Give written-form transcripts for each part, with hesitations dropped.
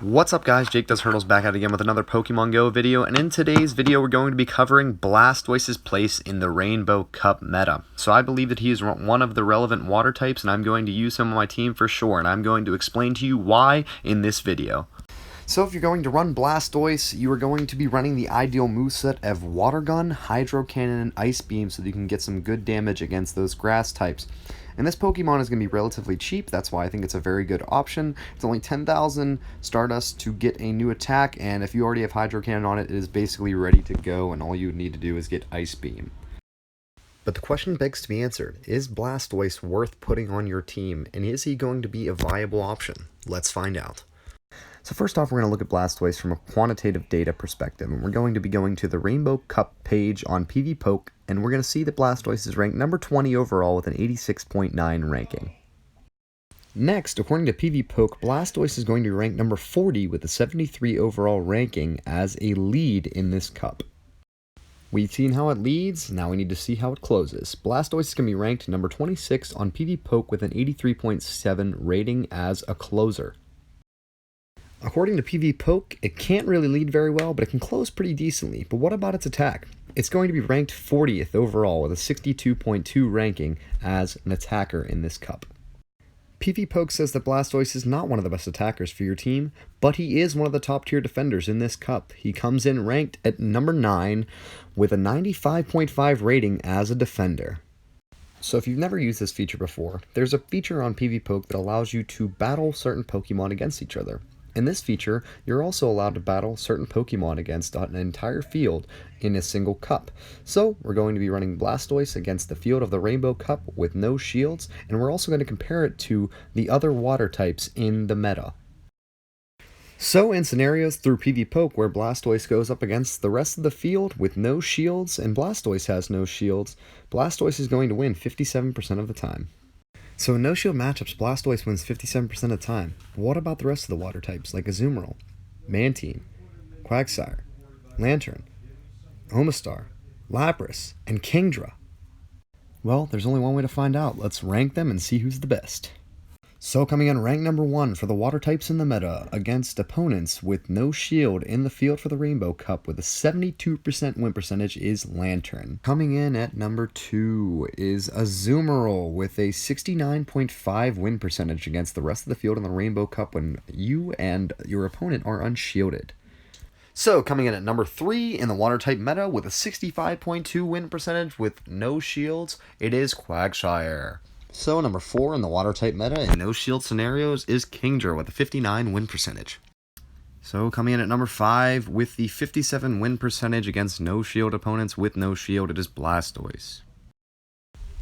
What's up guys, Jake Does Hurdles back out again with another Pokemon Go video, and in today's video we're going to be covering Blastoise's place in the Rainbow Cup meta. So I believe that he is one of the relevant water types, and I'm going to use him on my team for sure, and I'm going to explain to you why in this video. So if you're going to run Blastoise, you are going to be running the ideal moveset of Water Gun, Hydro Cannon, and Ice Beam so that you can get some good damage against those grass types. And this Pokemon is going to be relatively cheap, that's why I think it's a very good option. It's only 10,000 Stardust to get a new attack, and if you already have Hydro Cannon on it, it is basically ready to go, and all you need to do is get Ice Beam. But the question begs to be answered, is Blastoise worth putting on your team, and is he going to be a viable option? Let's find out. So first off, we're going to look at Blastoise from a quantitative data perspective, and we're going to be going to the Rainbow Cup page on PvPoke, and we're going to see that Blastoise is ranked number 20 overall with an 86.9 ranking. Next, according to PvPoke, Blastoise is going to be ranked number 40 with a 73 overall ranking as a lead in this cup. We've seen how it leads, now we need to see how it closes. Blastoise is going to be ranked number 26 on PvPoke with an 83.7 rating as a closer. According to PvPoke, it can't really lead very well, but it can close pretty decently. But what about its attack? It's going to be ranked 40th overall with a 62.2 ranking as an attacker in this cup. PvPoke says that Blastoise is not one of the best attackers for your team, but he is one of the top tier defenders in this cup. He comes in ranked at number 9 with a 95.5 rating as a defender. So if you've never used this feature before, there's a feature on PvPoke that allows you to battle certain Pokemon against each other. In this feature, you're also allowed to battle certain Pokemon against an entire field in a single cup. So, we're going to be running Blastoise against the field of the Rainbow Cup with no shields, and we're also going to compare it to the other water types in the meta. So, in scenarios through PvPoke where Blastoise goes up against the rest of the field with no shields, and Blastoise has no shields, Blastoise is going to win 57% of the time. So in no-shield matchups, Blastoise wins 57% of the time. But what about the rest of the water types, like Azumarill, Mantine, Quagsire, Lantern, Omastar, Lapras, and Kingdra? Well, there's only one way to find out. Let's rank them and see who's the best. So coming in ranked number 1 for the water types in the meta against opponents with no shield in the field for the Rainbow Cup with a 72% win percentage is Lantern. Coming in at number 2 is Azumarill with a 69.5 win percentage against the rest of the field in the Rainbow Cup when you and your opponent are unshielded. So coming in at number 3 in the water type meta with a 65.2 win percentage with no shields, it is Quagsire. So number 4 in the water type meta in no shield scenarios is Kingdra with a 59 win percentage. So coming in at number 5 with the 57 win percentage against no shield opponents with no shield, it is Blastoise.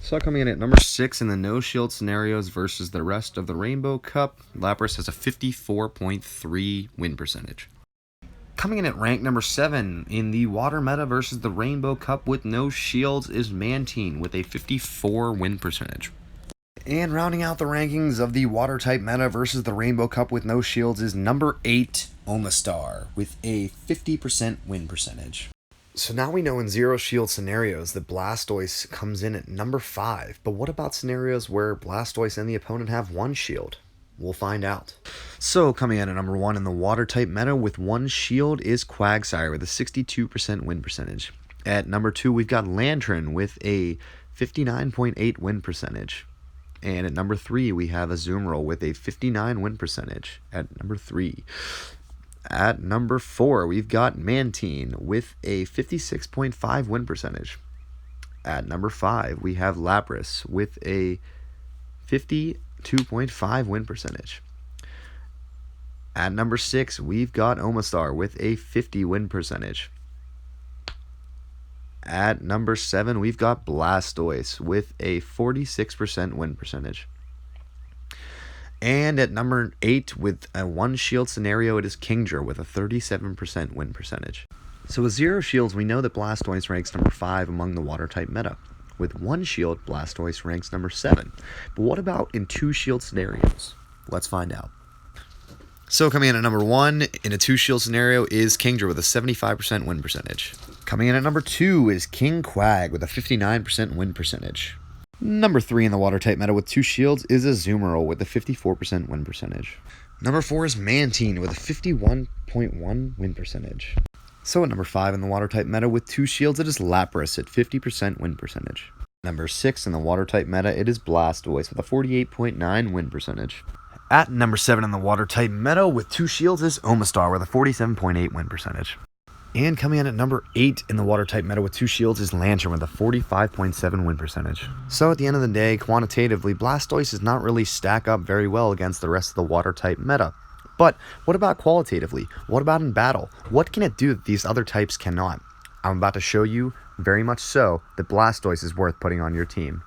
So coming in at number 6 in the no shield scenarios versus the rest of the Rainbow Cup, Lapras has a 54.3 win percentage. Coming in at rank number 7 in the water meta versus the Rainbow Cup with no shields is Mantine with a 54 win percentage. And rounding out the rankings of the water type meta versus the Rainbow Cup with no shields is number 8, Omastar, with a 50% win percentage. So now we know in zero shield scenarios that Blastoise comes in at number 5, but what about scenarios where Blastoise and the opponent have 1 shield? We'll find out. So coming in at number 1 in the water type meta with 1 shield is Quagsire with a 62% win percentage. At number 2 we've got Lantern with a 59.8 win percentage. And at number 3, we have Azumarill with a 59 win percentage at number 3. At number 4, we've got Mantine with a 56.5 win percentage. At number 5, we have Lapras with a 52.5 win percentage. At number 6, we've got Omastar with a 50 win percentage. At number 7, we've got Blastoise with a 46% win percentage. And at number 8, with a 1 shield scenario, it is Kingdra with a 37% win percentage. So with 0 shields, we know that Blastoise ranks number 5 among the water type meta. With 1 shield, Blastoise ranks number 7. But what about in 2 shield scenarios? Let's find out. So coming in at number 1 in a 2 shield scenario is Kingdra with a 75% win percentage. Coming in at number 2 is King Quag with a 59% win percentage. Number 3 in the water type meta with 2 shields is Azumarill with a 54% win percentage. Number 4 is Mantine with a 51.1 win percentage. So at number 5 in the water type meta with 2 shields, it is Lapras at 50% win percentage. Number 6 in the water type meta, it is Blastoise with a 48.9 win percentage. At number 7 in the water type meta with 2 shields is Omastar with a 47.8 win percentage. And coming in at number 8 in the water type meta with 2 shields is Lantern with a 45.7 win percentage. So at the end of the day, quantitatively, Blastoise does not really stack up very well against the rest of the water type meta. But what about qualitatively? What about in battle? What can it do that these other types cannot? I'm about to show you, very much so, that Blastoise is worth putting on your team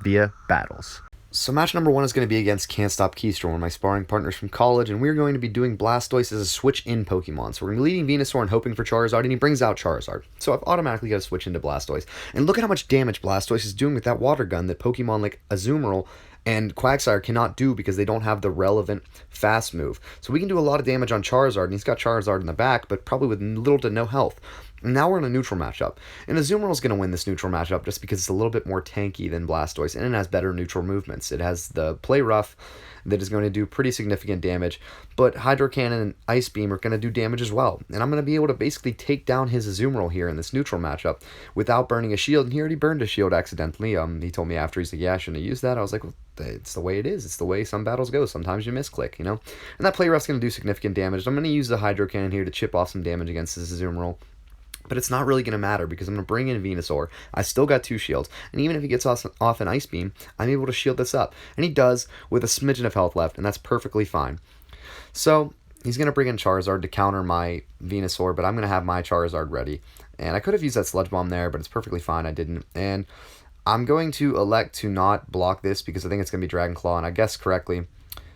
via battles. So match number 1 is going to be against Can't Stop Keister, one of my sparring partners from college, and we're going to be doing Blastoise as a switch-in Pokemon. So we're going to be leading Venusaur and hoping for Charizard, and he brings out Charizard. So I've automatically got to switch into Blastoise. And look at how much damage Blastoise is doing with that water gun that Pokemon like Azumarill and Quagsire cannot do because they don't have the relevant fast move. So we can do a lot of damage on Charizard, and he's got Charizard in the back, but probably with little to no health. And now we're in a neutral matchup. And Azumarill is going to win this neutral matchup just because it's a little bit more tanky than Blastoise, and it has better neutral movements. It has the Play Rough that is going to do pretty significant damage, but Hydro Cannon and Ice Beam are going to do damage as well. And I'm going to be able to basically take down his Azumarill here in this neutral matchup without burning a shield, and he already burned a shield accidentally. He told me after, he's like, yeah, I shouldn't have used that. I was like, well, it's the way it is. It's the way some battles go. Sometimes you misclick, you know? And that Play Rough's going to do significant damage. I'm going to use the Hydro Cannon here to chip off some damage against this Azumarill. But it's not really going to matter because I'm going to bring in Venusaur. I still got 2 shields. And even if he gets off an Ice Beam, I'm able to shield this up. And he does with a smidgen of health left, and that's perfectly fine. So he's going to bring in Charizard to counter my Venusaur, but I'm going to have my Charizard ready. And I could have used that Sludge Bomb there, but it's perfectly fine. I didn't. And I'm going to elect to not block this because I think it's going to be Dragon Claw, and I guessed correctly.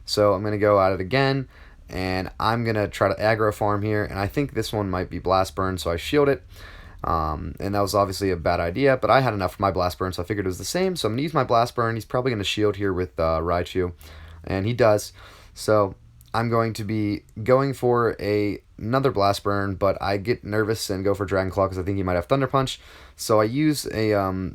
So I'm going to go at it again. And I'm going to try to aggro farm here, and I think this one might be Blast Burn, so I shield it. And that was obviously a bad idea, but I had enough for my Blast Burn, so I figured it was the same. So I'm going to use my Blast Burn. He's probably going to shield here with Raichu, and he does. So I'm going to be going for another Blast Burn, but I get nervous and go for Dragon Claw because I think he might have Thunder Punch. So I use a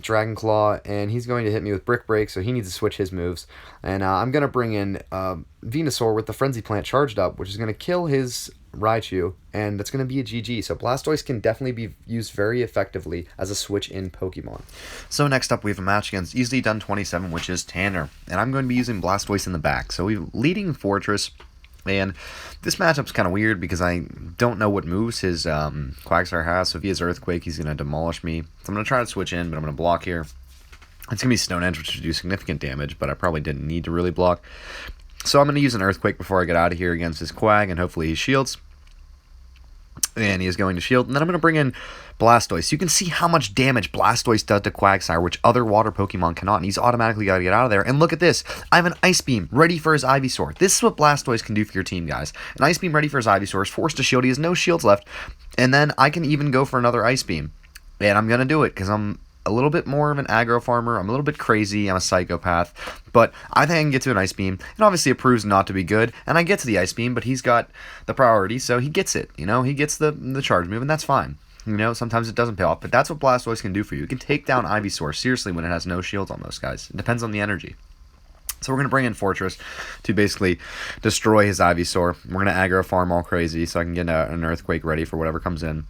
Dragon Claw, and he's going to hit me with Brick Break, so he needs to switch his moves. And I'm going to bring in Venusaur with the Frenzy Plant charged up, which is going to kill his Raichu, and that's going to be a GG. So Blastoise can definitely be used very effectively as a switch-in Pokemon. So next up, we have a match against Easily Done 27, which is Tanner. And I'm going to be using Blastoise in the back. So we're leading Fortress. And this matchup's kind of weird because I don't know what moves his Quagsire has. So if he has Earthquake, he's going to demolish me. So I'm going to try to switch in, but I'm going to block here. It's going to be Stone Edge, which should do significant damage, but I probably didn't need to really block. So I'm going to use an Earthquake before I get out of here against his Quag, and hopefully he shields. And he is going to shield. And then I'm going to bring in Blastoise. You can see how much damage Blastoise does to Quagsire, which other water Pokemon cannot. And he's automatically got to get out of there. And look at this. I have an Ice Beam ready for his Ivysaur. This is what Blastoise can do for your team, guys. An Ice Beam ready for his Ivysaur is forced to shield. He has no shields left. And then I can even go for another Ice Beam. And I'm going to do it because I'm a little bit more of an aggro farmer. I'm a little bit crazy. I'm a psychopath. But I think I can get to an Ice Beam. And obviously it proves not to be good. And I get to the Ice Beam, but he's got the priority, so he gets it. You know, he gets the charge move, and that's fine. You know, sometimes it doesn't pay off. But that's what Blastoise can do for you. It can take down Ivysaur, seriously, when it has no shields on most guys. It depends on the energy. So we're going to bring in Fortress to basically destroy his Ivysaur. We're going to aggro farm all crazy so I can get an Earthquake ready for whatever comes in.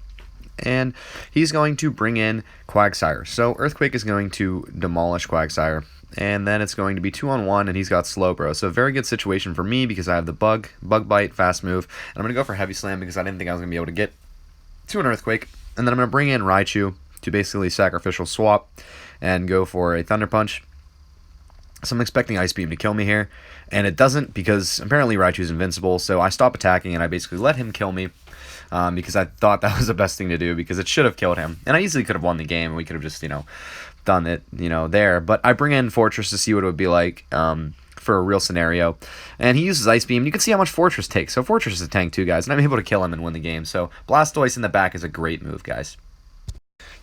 And he's going to bring in Quagsire. So Earthquake is going to demolish Quagsire. And then it's going to be 2-on-1, and he's got Slowbro. So a very good situation for me because I have the Bug Bite, Fast Move. And I'm going to go for Heavy Slam because I didn't think I was going to be able to get to an Earthquake. And then I'm going to bring in Raichu to basically Sacrificial Swap and go for a Thunder Punch. So I'm expecting Ice Beam to kill me here. And it doesn't because apparently Raichu's invincible. So I stop attacking, and I basically let him kill me. Because I thought that was the best thing to do because it should have killed him. And I easily could have won the game and we could have just, done it, there. But I bring in Fortress to see what it would be like for a real scenario. And he uses Ice Beam. You can see how much Fortress takes. So Fortress is a tank too, guys. And I'm able to kill him and win the game. So Blastoise in the back is a great move, guys.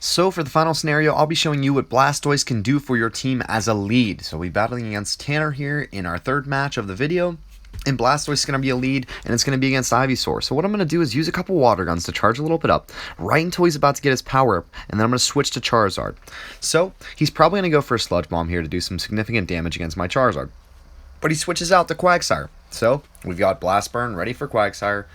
So for the final scenario, I'll be showing you what Blastoise can do for your team as a lead. So we'll be battling against Tanner here in our third match of the video. And Blastoise is going to be a lead, and it's going to be against Ivysaur. So what I'm going to do is use a couple Water Guns to charge a little bit up, right until he's about to get his power up, and then I'm going to switch to Charizard. So he's probably going to go for a Sludge Bomb here to do some significant damage against my Charizard. but he switches out to Quagsire. So we've got Blast Burn ready for Quagsire.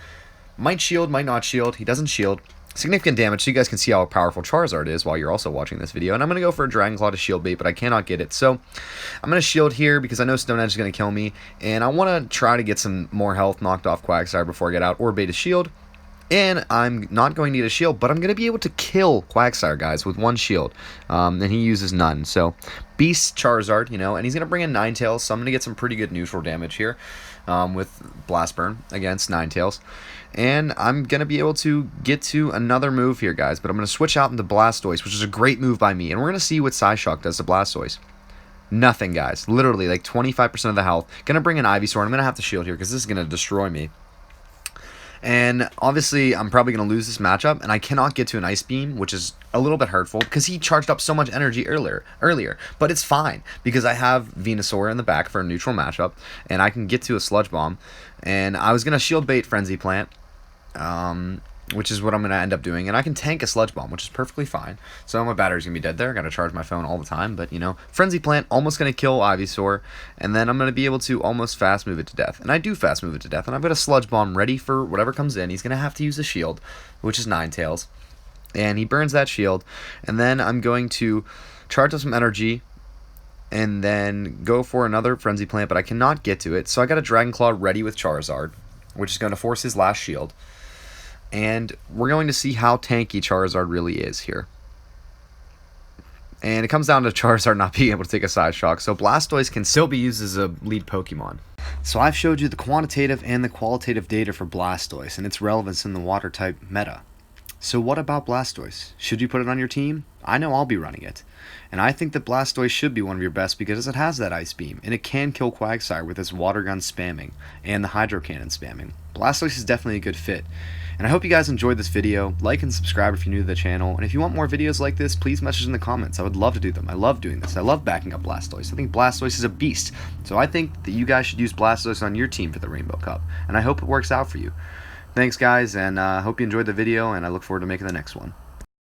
Might shield, might not shield. He doesn't shield. Significant damage, so you guys can see how powerful Charizard is while you're also watching this video. And I'm going to go for a Dragon Claw to shield bait, but I cannot get it. So I'm going to shield here because I know Stone Edge is going to kill me. And I want to try to get some more health knocked off Quagsire before I get out, or bait a shield. And I'm not going to need a shield, but I'm going to be able to kill Quagsire, guys, with one shield. And he uses none. So Beast Charizard, you know, and he's going to bring in Ninetales, so I'm going to get some pretty good neutral damage here with Blast Burn against Ninetales. And I'm going to be able to get to another move here, guys, but I'm going to switch out into Blastoise, which is a great move by me. And we're going to see what Psyshock does to Blastoise. Nothing, guys. Literally, like 25% of the health. Going to bring in Ivysaur, and I'm going to have to shield here because this is going to destroy me. And obviously, I'm probably going to lose this matchup, and I cannot get to an Ice Beam, which is a little bit hurtful, because he charged up so much energy earlier. But it's fine, because I have Venusaur in the back for a neutral matchup, and I can get to a Sludge Bomb. And I was going to Shield Bait Frenzy Plant, which is what I'm going to end up doing. And I can tank a Sludge Bomb, which is perfectly fine. So my battery's going to be dead there. I got to charge my phone all the time. But, you know, Frenzy Plant, almost going to kill Ivysaur. And then I'm going to be able to almost fast move it to death. And I do fast move it to death. And I've got a Sludge Bomb ready for whatever comes in. He's going to have to use a shield, which is Ninetales. And he burns that shield. And then I'm going to charge up some energy and then go for another Frenzy Plant. But I cannot get to it. So I got a Dragon Claw ready with Charizard, which is going to force his last shield. And we're going to see how tanky Charizard really is here. And it comes down to Charizard not being able to take a Side Shock, so Blastoise can still be used as a lead Pokemon. So I've showed you the quantitative and the qualitative data for Blastoise and its relevance in the water type meta. So what about Blastoise? Should you put it on your team? I know I'll be running it. And I think that Blastoise should be one of your best because it has that Ice Beam, and it can kill Quagsire with its Water Gun spamming and the Hydro Cannon spamming. Blastoise is definitely a good fit. And I hope you guys enjoyed this video. Like and subscribe if you're new to the channel. And if you want more videos like this, please message in the comments. I would love to do them. I love doing this. I love backing up Blastoise. I think Blastoise is a beast. So I think that you guys should use Blastoise on your team for the Rainbow Cup. And I hope it works out for you. Thanks, guys, and I hope you enjoyed the video, and I look forward to making the next one.